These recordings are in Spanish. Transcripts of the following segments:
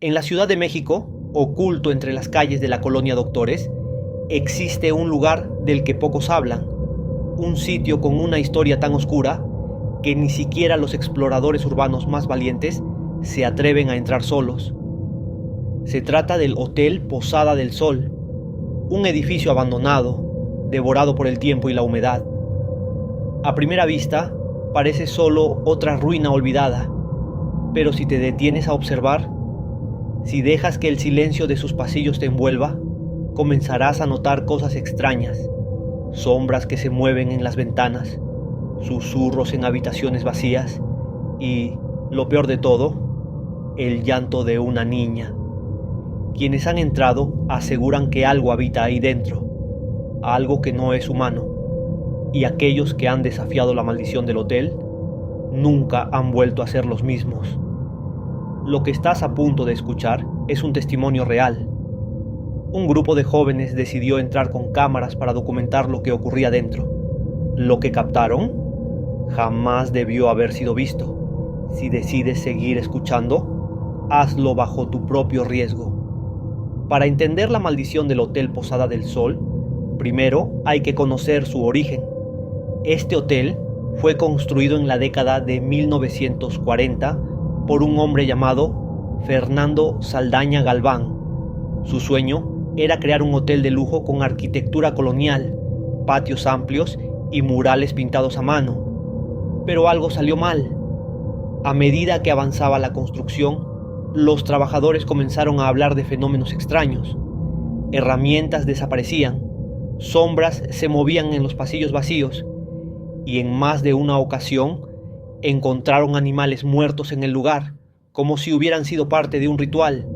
En la Ciudad de México, oculto entre las calles de la colonia Doctores, existe un lugar del que pocos hablan, un sitio con una historia tan oscura que ni siquiera los exploradores urbanos más valientes se atreven a entrar solos. Se trata del Hotel Posada del Sol, un edificio abandonado, devorado por el tiempo y la humedad. A primera vista, parece solo otra ruina olvidada, pero si te detienes a observar, si dejas que el silencio de sus pasillos te envuelva, comenzarás a notar cosas extrañas, sombras que se mueven en las ventanas, susurros en habitaciones vacías y, lo peor de todo, el llanto de una niña. Quienes han entrado aseguran que algo habita ahí dentro, algo que no es humano, y aquellos que han desafiado la maldición del hotel nunca han vuelto a ser los mismos. Lo que estás a punto de escuchar es un testimonio real. Un grupo de jóvenes decidió entrar con cámaras para documentar lo que ocurría dentro. Lo que captaron jamás debió haber sido visto. Si decides seguir escuchando, hazlo bajo tu propio riesgo. Para entender la maldición del Hotel Posada del Sol, primero hay que conocer su origen. Este hotel fue construido en la década de 1940 por un hombre llamado Fernando Saldaña Galván. Su sueño era crear un hotel de lujo con arquitectura colonial, patios amplios y murales pintados a mano. Pero algo salió mal. A medida que avanzaba la construcción, los trabajadores comenzaron a hablar de fenómenos extraños. Herramientas desaparecían, sombras se movían en los pasillos vacíos, y en más de una ocasión encontraron animales muertos en el lugar, como si hubieran sido parte de un ritual.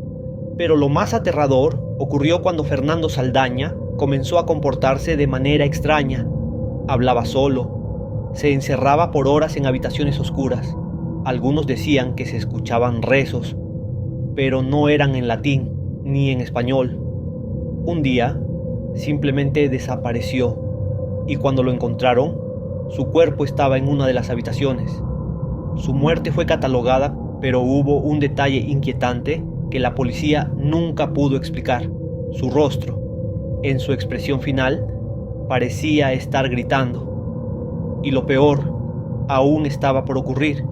Pero lo más aterrador ocurrió cuando Fernando Saldaña comenzó a comportarse de manera extraña. Hablaba solo, se encerraba por horas en habitaciones oscuras. Algunos decían que se escuchaban rezos, pero no eran en latín ni en español. Un día, simplemente desapareció, y cuando lo encontraron, su cuerpo estaba en una de las habitaciones. Su muerte fue catalogada, pero hubo un detalle inquietante que la policía nunca pudo explicar: su rostro. En su expresión final, parecía estar gritando. Y lo peor, aún estaba por ocurrir.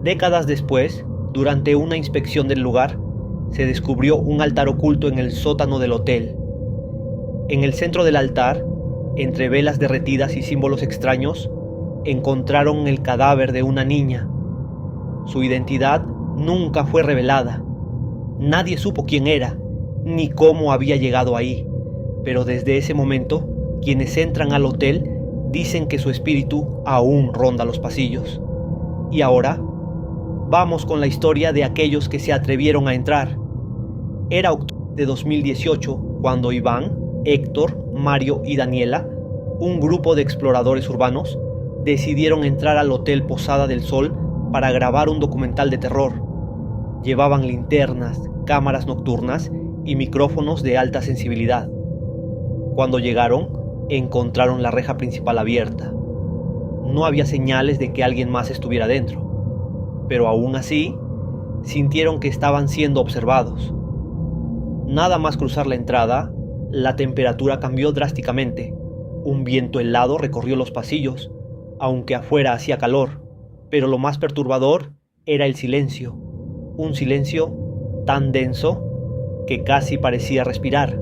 Décadas después, durante una inspección del lugar, se descubrió un altar oculto en el sótano del hotel. En el centro del altar, entre velas derretidas y símbolos extraños, encontraron el cadáver de una niña. Su identidad nunca fue revelada. Nadie supo quién era, ni cómo había llegado ahí. Pero desde ese momento, quienes entran al hotel dicen que su espíritu aún ronda los pasillos. Y ahora, vamos con la historia de aquellos que se atrevieron a entrar. Era octubre de 2018 cuando Iván, Héctor, Mario y Daniela, un grupo de exploradores urbanos, decidieron entrar al Hotel Posada del Sol para grabar un documental de terror. Llevaban linternas, cámaras nocturnas y micrófonos de alta sensibilidad. Cuando llegaron, encontraron la reja principal abierta. No había señales de que alguien más estuviera dentro, pero aún así, sintieron que estaban siendo observados. Nada más cruzar la entrada, la temperatura cambió drásticamente. Un viento helado recorrió los pasillos, aunque afuera hacía calor, pero lo más perturbador era el silencio. Un silencio tan denso que casi parecía respirar.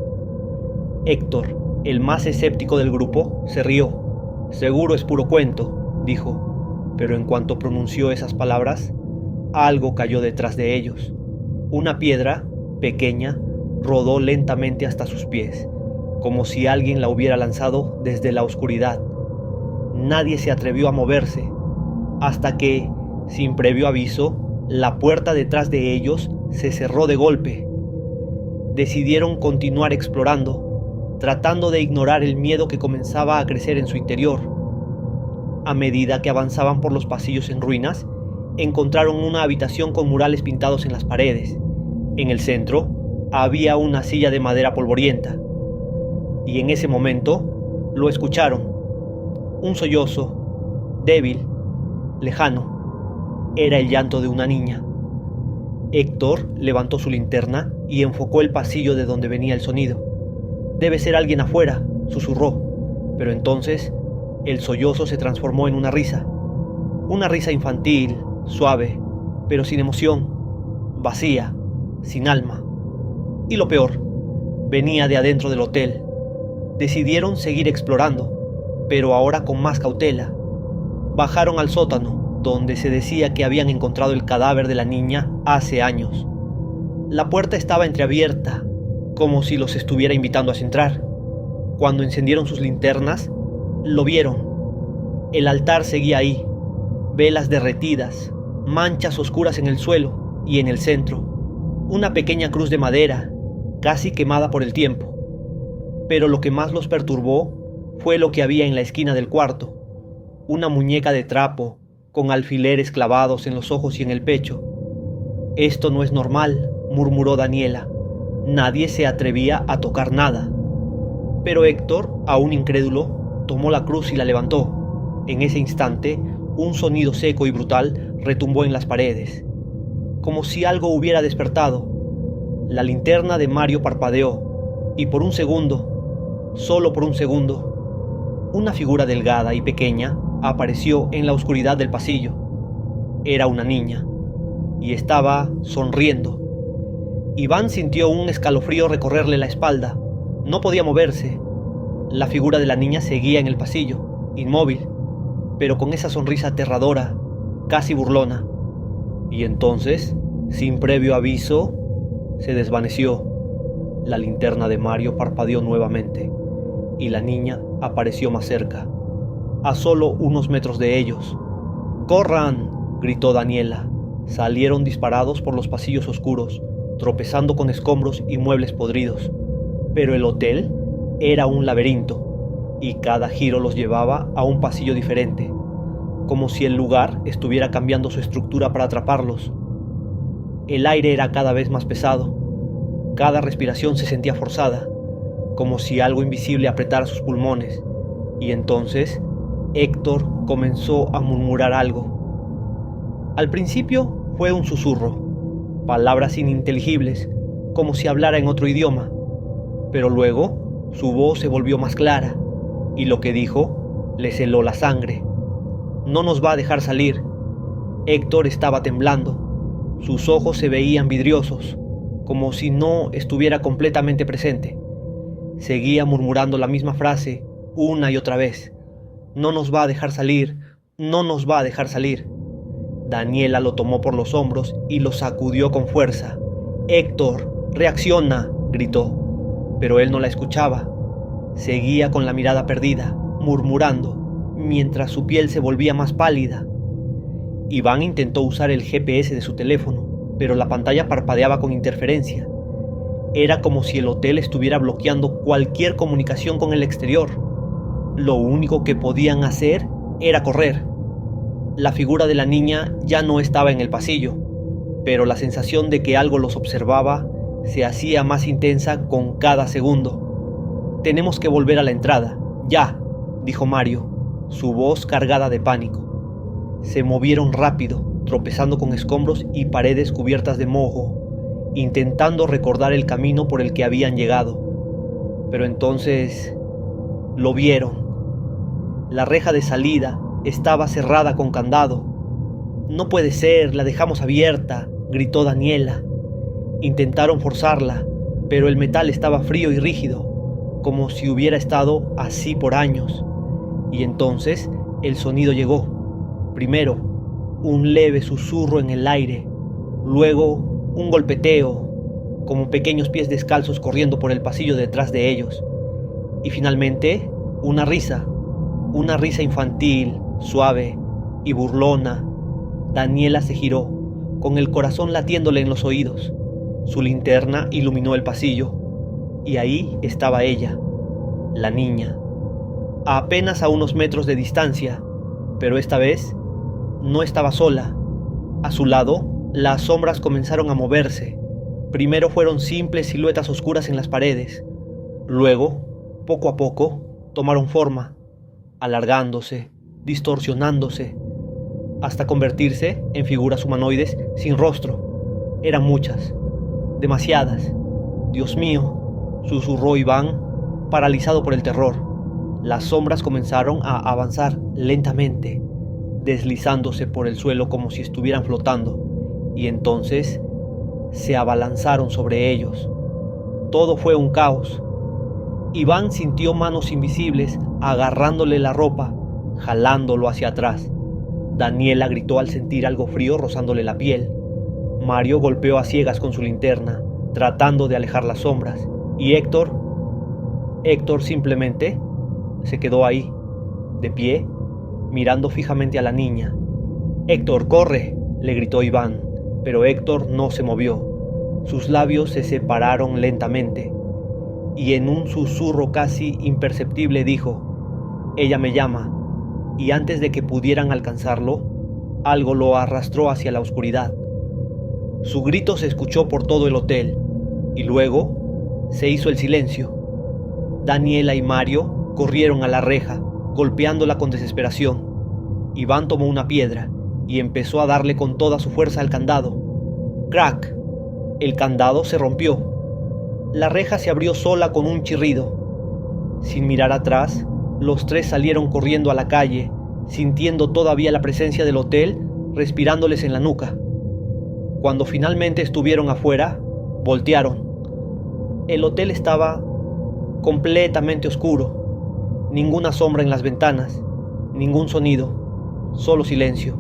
Héctor, el más escéptico del grupo, se rió. Seguro es puro cuento, dijo, pero en cuanto pronunció esas palabras, algo cayó detrás de ellos. Una piedra, pequeña, rodó lentamente hasta sus pies, como si alguien la hubiera lanzado desde la oscuridad. Nadie se atrevió a moverse, hasta que, sin previo aviso, la puerta detrás de ellos se cerró de golpe. Decidieron continuar explorando, tratando de ignorar el miedo que comenzaba a crecer en su interior. A medida que avanzaban por los pasillos en ruinas, encontraron una habitación con murales pintados en las paredes. En el centro había una silla de madera polvorienta. Y en ese momento lo escucharon. Un sollozo, débil, lejano. Era el llanto de una niña. Héctor levantó su linterna y enfocó el pasillo de donde venía el sonido. «Debe ser alguien afuera», susurró, pero entonces el sollozo se transformó en una risa infantil, suave, pero sin emoción, vacía, sin alma. Y lo peor, venía de adentro del hotel. Decidieron seguir explorando, pero ahora con más cautela. Bajaron al sótano, donde se decía que habían encontrado el cadáver de la niña hace años. La puerta estaba entreabierta, como si los estuviera invitando a entrar. Cuando encendieron sus linternas, lo vieron. El altar seguía ahí, velas derretidas, manchas oscuras en el suelo y en el centro, una pequeña cruz de madera, casi quemada por el tiempo. Pero lo que más los perturbó fue lo que había en la esquina del cuarto, una muñeca de trapo con alfileres clavados en los ojos y en el pecho. «Esto no es normal», murmuró Daniela. «Nadie se atrevía a tocar nada». Pero Héctor, aún incrédulo, tomó la cruz y la levantó. En ese instante, un sonido seco y brutal retumbó en las paredes, como si algo hubiera despertado. La linterna de Mario parpadeó, y por un segundo, solo por un segundo, una figura delgada y pequeña apareció en la oscuridad del pasillo. Era una niña, y estaba sonriendo. Iván sintió un escalofrío recorrerle la espalda. No podía moverse. La figura de la niña seguía en el pasillo, inmóvil, pero con esa sonrisa aterradora, casi burlona. Y entonces, sin previo aviso, se desvaneció. La linterna de Mario parpadeó nuevamente, y la niña apareció más cerca, a solo unos metros de ellos. «¡Corran!», gritó Daniela. Salieron disparados por los pasillos oscuros, tropezando con escombros y muebles podridos. Pero el hotel era un laberinto, y cada giro los llevaba a un pasillo diferente, como si el lugar estuviera cambiando su estructura para atraparlos. El aire era cada vez más pesado. Cada respiración se sentía forzada, como si algo invisible apretara sus pulmones. Y entonces Héctor comenzó a murmurar algo. Al principio fue un susurro, palabras ininteligibles, como si hablara en otro idioma. Pero luego su voz se volvió más clara, y lo que dijo le heló la sangre. «No nos va a dejar salir». Héctor estaba temblando. Sus ojos se veían vidriosos, como si no estuviera completamente presente. Seguía murmurando la misma frase una y otra vez. «No nos va a dejar salir, no nos va a dejar salir». Daniela lo tomó por los hombros y lo sacudió con fuerza. «Héctor, reacciona», gritó. Pero él no la escuchaba. Seguía con la mirada perdida, murmurando, mientras su piel se volvía más pálida. Iván intentó usar el GPS de su teléfono, pero la pantalla parpadeaba con interferencia. Era como si el hotel estuviera bloqueando cualquier comunicación con el exterior. Lo único que podían hacer era correr. La figura de la niña ya no estaba en el pasillo, pero la sensación de que algo los observaba se hacía más intensa con cada segundo. «Tenemos que volver a la entrada, ya», dijo Mario, su voz cargada de pánico. Se movieron rápido, tropezando con escombros y paredes cubiertas de moho, intentando recordar el camino por el que habían llegado. Pero entonces lo vieron. La reja de salida estaba cerrada con candado. «No puede ser, la dejamos abierta», gritó Daniela. Intentaron forzarla, pero el metal estaba frío y rígido, como si hubiera estado así por años. Y entonces el sonido llegó. Primero, un leve susurro en el aire, luego un golpeteo, como pequeños pies descalzos corriendo por el pasillo detrás de ellos. Y finalmente, una risa infantil, suave y burlona. Daniela se giró, con el corazón latiéndole en los oídos. Su linterna iluminó el pasillo, y ahí estaba ella, la niña, a apenas a unos metros de distancia, pero esta vez no estaba sola. A su lado, las sombras comenzaron a moverse. Primero fueron simples siluetas oscuras en las paredes. Luego, poco a poco, tomaron forma, alargándose, distorsionándose, hasta convertirse en figuras humanoides sin rostro. Eran muchas, demasiadas. Dios mío, susurró Iván, paralizado por el terror. Las sombras comenzaron a avanzar lentamente, deslizándose por el suelo como si estuvieran flotando, y entonces se abalanzaron sobre ellos. Todo fue un caos. Iván sintió manos invisibles agarrándole la ropa, jalándolo hacia atrás. Daniela gritó al sentir algo frío rozándole la piel. Mario golpeó a ciegas con su linterna, tratando de alejar las sombras. Y Héctor simplemente se quedó ahí, de pie, mirando fijamente a la niña. «Héctor, corre», le gritó Iván, pero Héctor no se movió. Sus labios se separaron lentamente, y en un susurro casi imperceptible dijo: «Ella me llama», y antes de que pudieran alcanzarlo, algo lo arrastró hacia la oscuridad. Su grito se escuchó por todo el hotel, y luego se hizo el silencio. Daniela y Mario corrieron a la reja, golpeándola con desesperación. Iván tomó una piedra y empezó a darle con toda su fuerza al candado. ¡Crack! El candado se rompió. La reja se abrió sola con un chirrido. Sin mirar atrás, los tres salieron corriendo a la calle, sintiendo todavía la presencia del hotel respirándoles en la nuca. Cuando finalmente estuvieron afuera, voltearon. El hotel estaba completamente oscuro. Ninguna sombra en las ventanas, ningún sonido, solo silencio.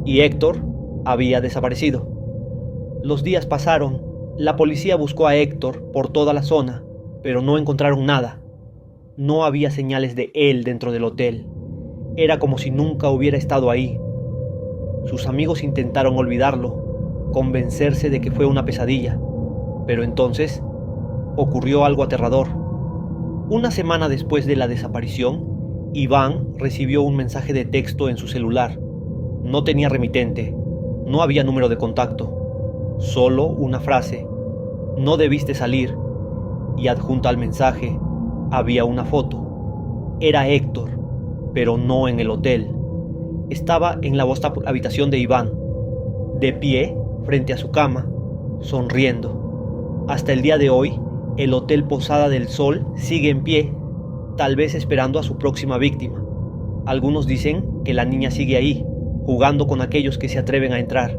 Y Héctor había desaparecido. Los días pasaron. La policía buscó a Héctor por toda la zona, pero no encontraron nada. No había señales de él dentro del hotel. Era como si nunca hubiera estado ahí. Sus amigos intentaron olvidarlo, convencerse de que fue una pesadilla, pero entonces ocurrió algo aterrador. Una semana después de la desaparición, Iván recibió un mensaje de texto en su celular. No tenía remitente, no había número de contacto, solo una frase: «No debiste salir», y adjunta al mensaje había una foto. Era Héctor, pero no en el hotel. Estaba en la vasta habitación de Iván, de pie frente a su cama, sonriendo. Hasta el día de hoy, el Hotel Posada del Sol sigue en pie, tal vez esperando a su próxima víctima. Algunos dicen que la niña sigue ahí, jugando con aquellos que se atreven a entrar.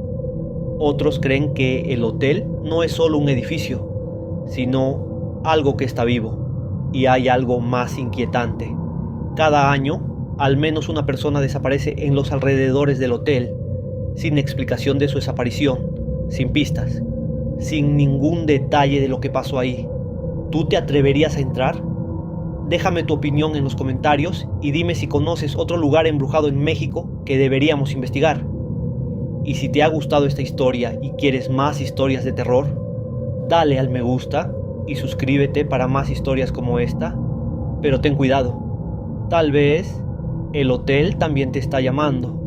Otros creen que el hotel no es solo un edificio, sino algo que está vivo. Y hay algo más inquietante. Cada año, al menos una persona desaparece en los alrededores del hotel, sin explicación de su desaparición, sin pistas, sin ningún detalle de lo que pasó ahí. ¿Tú te atreverías a entrar? Déjame tu opinión en los comentarios y dime si conoces otro lugar embrujado en México que deberíamos investigar. Y si te ha gustado esta historia y quieres más historias de terror, dale al me gusta y suscríbete para más historias como esta. Pero ten cuidado, tal vez el hotel también te está llamando.